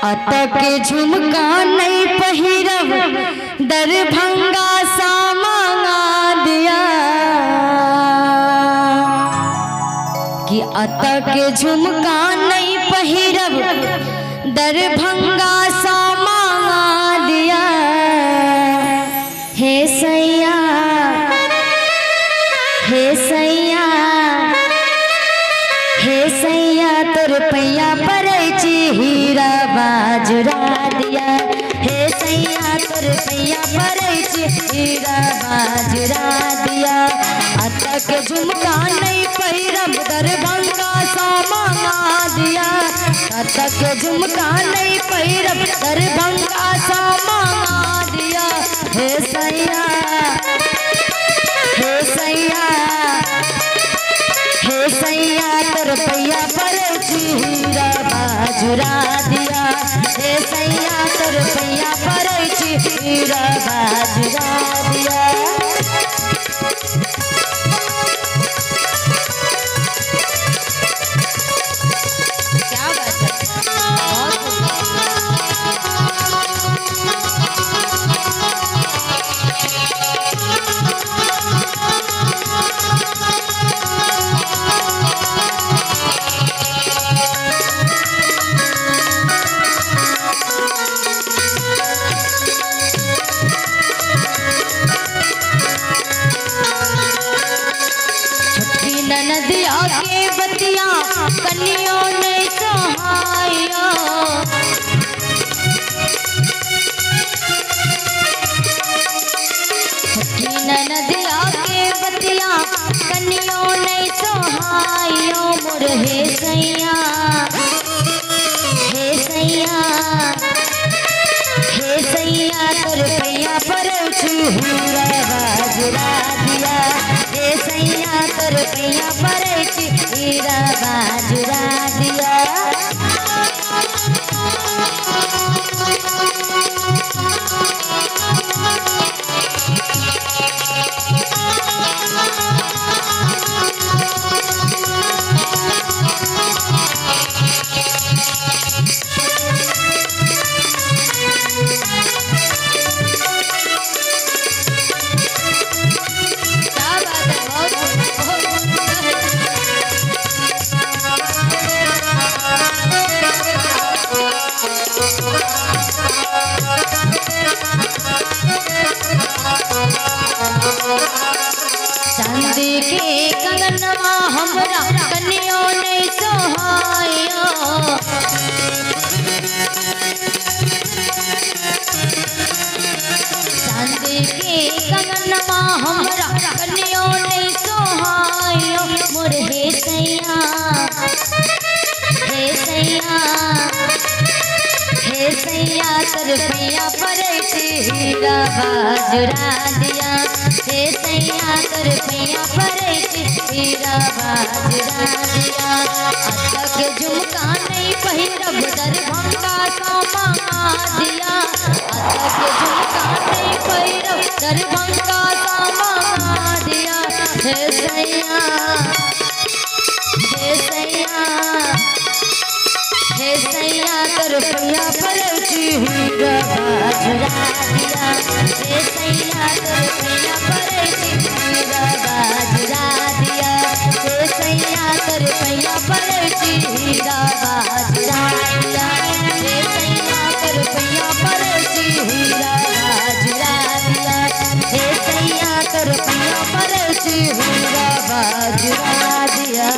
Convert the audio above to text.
अतक झुमका नहीं पहिरब दरभंगा सा मांगा दिया कि अतक झुमका नहीं पहिरब दरभंगा सा मांगा दिया। हे सैया हे सैया हे सैया तोर पैया परची हीरा बाजुरा दिया। हे सैया तोर पैया परची हीरा बाजुरा दिया। अतक झुमका नहीं पहिरब दरभंगा सा मांगा दिया। अतक झुमका नहीं पहिरब दरभंगा सा मांगा दिया। हे सैया हे सैया हे सैया तोर पैया परची हीरा बाजुरा दिया। हे सैया तोर पैया परची हीरा बाजुरा दिया। क्या बात नदिया के बतिया कन्नियों ने सहाया। नदिया के बतिया कन्नियों ने सहायो। मोर हे सैया हे सैया हे सैया तोर पैया परची हीरा बाजुरा दिया। हे सैया तोर पैया परची हीरा बाजुरा दिया। चांदी के कंगनवा हमरा कन्नियों ने सोहाया। चांदी के कंगनवा हमरा कन्नियों ने सोहायो। मोर हे सैया हे सैया हे सैया तोर पैया परची हीरा बाजुरा दिया। हे सैया तोर पैया परची हीरा बाजुरा दिया। अतक झुमका नहीं पहिरब दरभंगा सा मांगा दिया। अतक झुमका नहीं पहिरब दरभंगा सा मांगा दिया। हे सैया हे सैया हे सैया तोर पैया परची हीरा बाजुरा दिया। हे सैया तोर पैया परची हीरा बाजुरा दिया। हे सैया तोर पैया परची हीरा बाजुरा दिया। हे सैया तोर पैया परची हीरा बाजुरा दिया। हे सैया तोर पैया परची हीरा बाजुरा दिया।